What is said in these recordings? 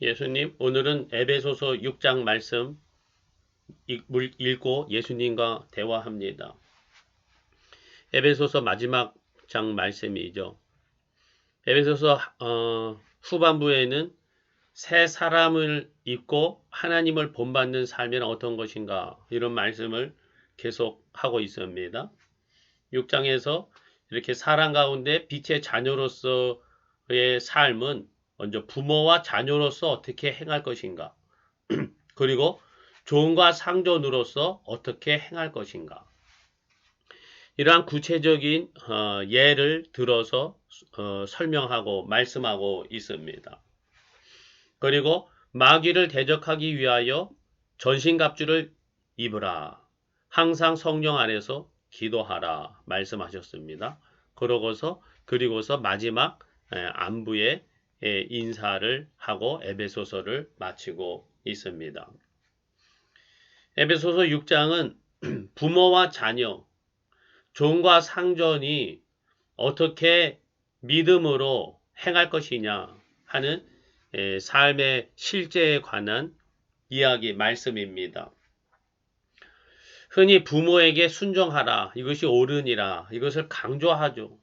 예수님, 오늘은 에베소서 6장 말씀 읽고 예수님과 대화합니다. 에베소서 마지막 장 말씀이죠. 에베소서 후반부에는 새 사람을 입고 하나님을 본받는 삶은 어떤 것인가 이런 말씀을 계속 하고 있습니다. 6장에서 이렇게 사랑 가운데 빛의 자녀로서의 삶은 먼저 부모와 자녀로서 어떻게 행할 것인가, 그리고 종과 상전으로서 어떻게 행할 것인가, 이러한 구체적인 예를 들어서 설명하고 말씀하고 있습니다. 그리고 마귀를 대적하기 위하여 전신갑주를 입으라. 항상 성령 안에서 기도하라 말씀하셨습니다. 그리고서 마지막 안부의 인사를 하고 에베소서를 마치고 있습니다. 에베소서 6장은 부모와 자녀, 종과 상전이 어떻게 믿음으로 행할 것이냐 하는 삶의 실제에 관한 이야기 말씀입니다. 흔히 부모에게 순종하라, 이것이 옳으니라, 이것을 강조하죠.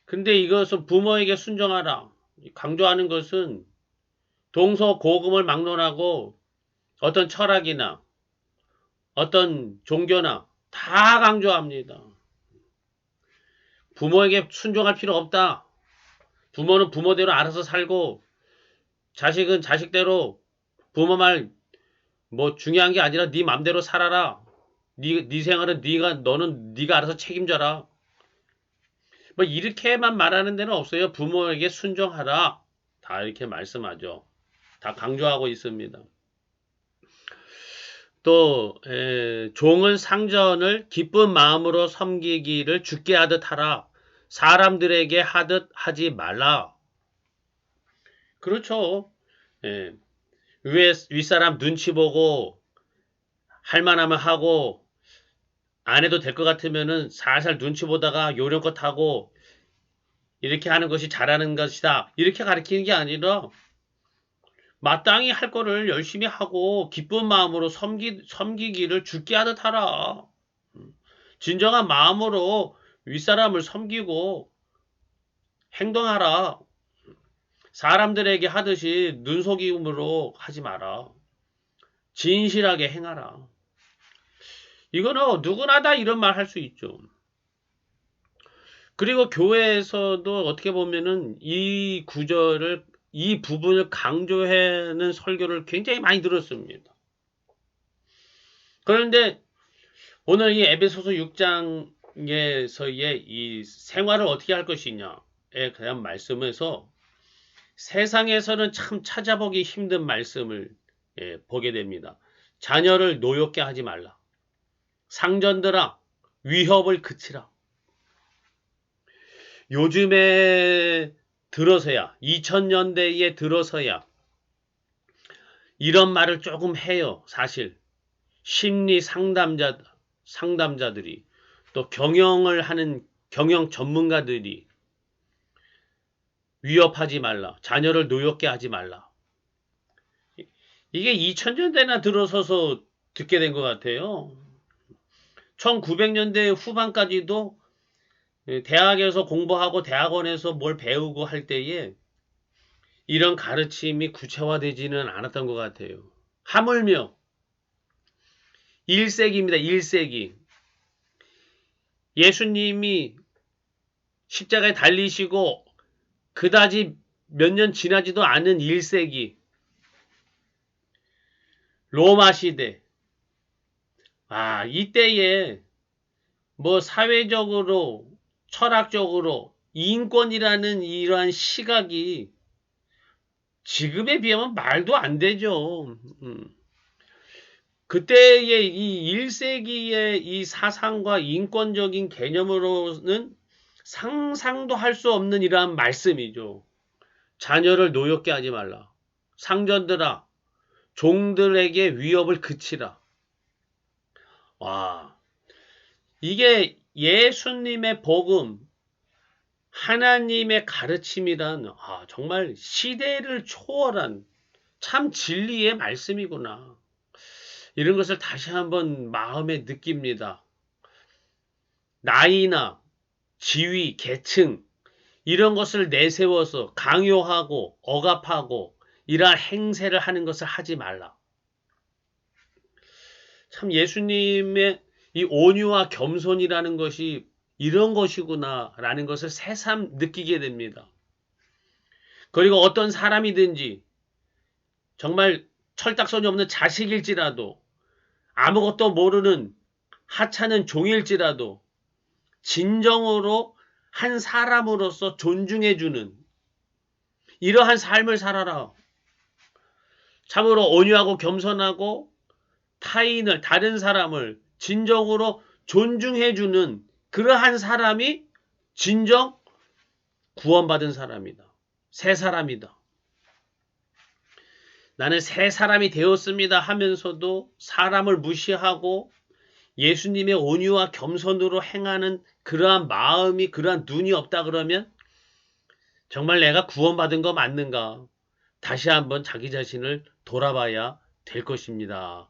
근데 이것은 부모에게 순종하라, 강조하는 것은 동서고금을 막론하고 어떤 철학이나 어떤 종교나 다 강조합니다. 부모에게 순종할 필요 없다. 부모는 부모대로 알아서 살고 자식은 자식대로 부모 말 뭐 중요한 게 아니라 네 맘대로 살아라. 네 생활은 너는 네가 알아서 책임져라. 뭐 이렇게만 말하는 데는 없어요. 부모에게 순종하라. 다 이렇게 말씀하죠. 다 강조하고 있습니다. 또 종은 상전을 기쁜 마음으로 섬기기를 주께 하듯 하라. 사람들에게 하듯 하지 말라. 그렇죠. 예. 윗사람 눈치 보고 할 만하면 하고 안 해도 될 것 같으면은 살살 눈치 보다가 요령껏 하고 이렇게 하는 것이 잘하는 것이다. 이렇게 가르치는 게 아니라 마땅히 할 거를 열심히 하고 기쁜 마음으로 섬기기를 주께 하듯 하라. 진정한 마음으로 윗사람을 섬기고 행동하라. 사람들에게 하듯이 눈속임으로 하지 마라. 진실하게 행하라. 이거는 누구나 다 이런 말 할 수 있죠. 그리고 교회에서도 어떻게 보면은 이 부분을 강조하는 설교를 굉장히 많이 들었습니다. 그런데 오늘 이 에베소서 6장에서의 이 생활을 어떻게 할 것이냐에 대한 말씀에서 세상에서는 참 찾아보기 힘든 말씀을 보게 됩니다. 자녀를 노엽게 하지 말라. 상전들아, 위협을 그치라. 요즘에 들어서야, 2000년대에 들어서야 이런 말을 조금 해요. 사실 심리 상담자들이 또 경영을 하는 경영 전문가들이 위협하지 말라. 자녀를 노엽게 하지 말라. 이게 2000년대나 들어서서 듣게 된 것 같아요. 1900년대 후반까지도 대학에서 공부하고 대학원에서 뭘 배우고 할 때에 이런 가르침이 구체화되지는 않았던 것 같아요. 하물며 1세기입니다. 1세기. 예수님이 십자가에 달리시고 그다지 몇 년 지나지도 않은 1세기. 로마 시대. 이때에 뭐 사회적으로, 철학적으로, 인권이라는 이러한 시각이 지금에 비하면 말도 안 되죠. 그때의 이 1세기의 이 사상과 인권적인 개념으로는 상상도 할 수 없는 이러한 말씀이죠. 자녀를 노엽게 하지 말라. 상전들아, 종들에게 위협을 그치라. 와, 이게 예수님의 복음, 하나님의 가르침이란 정말 시대를 초월한 참 진리의 말씀이구나. 이런 것을 다시 한번 마음에 느낍니다. 나이나 지위, 계층 이런 것을 내세워서 강요하고 억압하고 이러한 행세를 하는 것을 하지 말라. 참 예수님의 이 온유와 겸손이라는 것이 이런 것이구나라는 것을 새삼 느끼게 됩니다. 그리고 어떤 사람이든지 정말 철딱서니 없는 자식일지라도 아무것도 모르는 하찮은 종일지라도 진정으로 한 사람으로서 존중해주는 이러한 삶을 살아라. 참으로 온유하고 겸손하고 타인을, 다른 사람을 진정으로 존중해주는 그러한 사람이 진정 구원받은 사람이다. 새 사람이다. 나는 새 사람이 되었습니다 하면서도 사람을 무시하고 예수님의 온유와 겸손으로 행하는 그러한 마음이, 그러한 눈이 없다 그러면 정말 내가 구원받은 거 맞는가? 다시 한번 자기 자신을 돌아봐야 될 것입니다.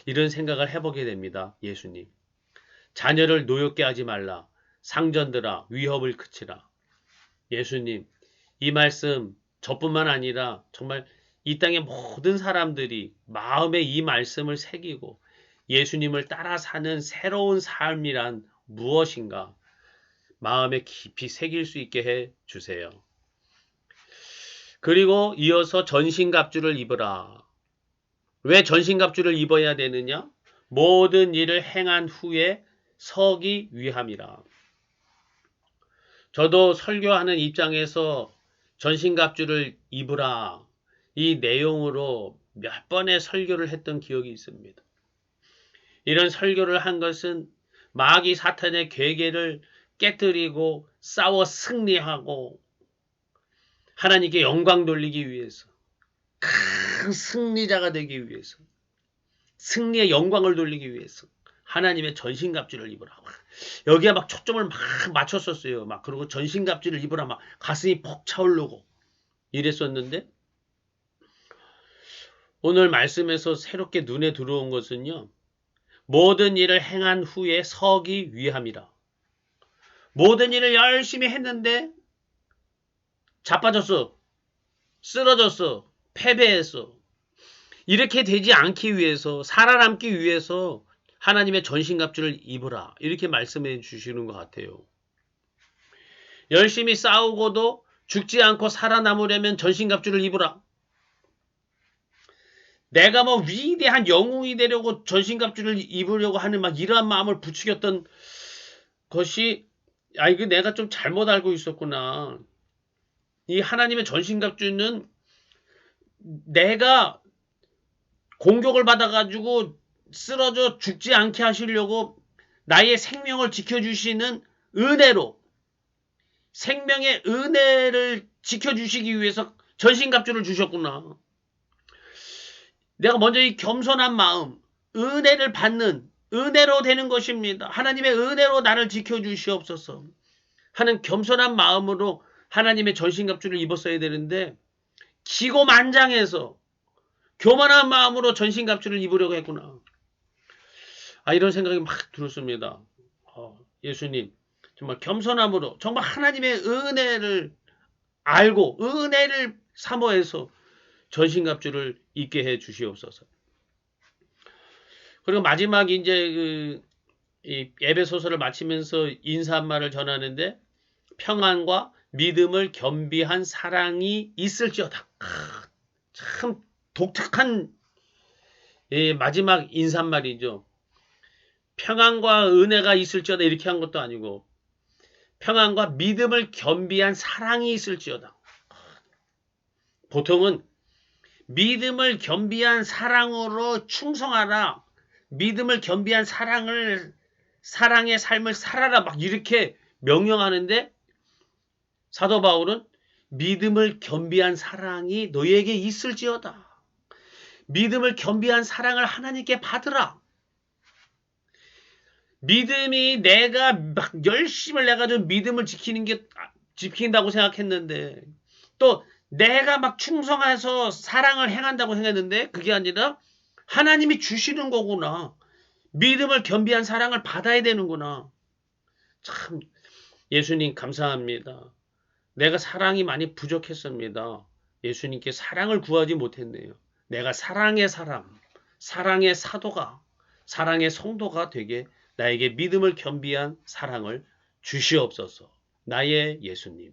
이런 생각을 해보게 됩니다. 예수님. 자녀를 노엽게 하지 말라. 상전들아 위협을 그치라. 예수님, 이 말씀 저뿐만 아니라 정말 이 땅의 모든 사람들이 마음에 이 말씀을 새기고 예수님을 따라 사는 새로운 삶이란 무엇인가 마음에 깊이 새길 수 있게 해 주세요. 그리고 이어서 전신갑주를 입으라. 왜 전신갑주를 입어야 되느냐? 모든 일을 행한 후에 서기 위함이라. 저도 설교하는 입장에서 전신갑주를 입으라. 이 내용으로 몇 번의 설교를 했던 기억이 있습니다. 이런 설교를 한 것은 마귀 사탄의 괴계를 깨뜨리고 싸워 승리하고 하나님께 영광 돌리기 위해서 큰 승리자가 되기 위해서 승리의 영광을 돌리기 위해서 하나님의 전신갑주를 입으라. 여기에 막 초점을 막 맞췄었어요. 막 그리고 전신갑주를 입으라 막 가슴이 퍽 차오르고 이랬었는데 오늘 말씀에서 새롭게 눈에 들어온 것은요. 모든 일을 행한 후에 서기 위함이라. 모든 일을 열심히 했는데 자빠졌어. 쓰러졌어. 패배했어. 이렇게 되지 않기 위해서 살아남기 위해서 하나님의 전신갑주를 입으라. 이렇게 말씀해 주시는 것 같아요. 열심히 싸우고도 죽지 않고 살아남으려면 전신갑주를 입으라. 내가 뭐 위대한 영웅이 되려고 전신갑주를 입으려고 하는 막 이러한 마음을 부추겼던 것이 이거 내가 좀 잘못 알고 있었구나. 이 하나님의 전신갑주는 내가 공격을 받아가지고 쓰러져 죽지 않게 하시려고 나의 생명을 지켜주시는 은혜로 생명의 은혜를 지켜주시기 위해서 전신갑주를 주셨구나. 내가 먼저 이 겸손한 마음, 은혜를 받는 은혜로 되는 것입니다. 하나님의 은혜로 나를 지켜주시옵소서 하는 겸손한 마음으로 하나님의 전신갑주를 입었어야 되는데 기고만장해서 교만한 마음으로 전신갑주를 입으려고 했구나. 이런 생각이 막 들었습니다. 예수님 정말 겸손함으로 정말 하나님의 은혜를 알고 은혜를 사모해서 전신갑주를 입게 해 주시옵소서. 그리고 마지막 이제 이 에베소서를 마치면서 인사말을 전하는데 평안과 믿음을 겸비한 사랑이 있을지어다. 참 독특한 마지막 인사말이죠. 평안과 은혜가 있을지어다 이렇게 한 것도 아니고 평안과 믿음을 겸비한 사랑이 있을지어다. 보통은 믿음을 겸비한 사랑으로 충성하라. 믿음을 겸비한 사랑의 삶을 살아라. 막 이렇게 명령하는데 사도 바울은 믿음을 겸비한 사랑이 너희에게 있을지어다. 믿음을 겸비한 사랑을 하나님께 받으라. 믿음이 내가 막 열심을 내가 좀 믿음을 지키는 게 지킨다고 생각했는데 또 내가 막 충성해서 사랑을 행한다고 생각했는데 그게 아니라 하나님이 주시는 거구나. 믿음을 겸비한 사랑을 받아야 되는구나. 참 예수님 감사합니다. 내가 사랑이 많이 부족했습니다. 예수님께 사랑을 구하지 못했네요. 내가 사랑의 사람, 사랑의 사도가, 사랑의 성도가 되게 나에게 믿음을 겸비한 사랑을 주시옵소서. 나의 예수님.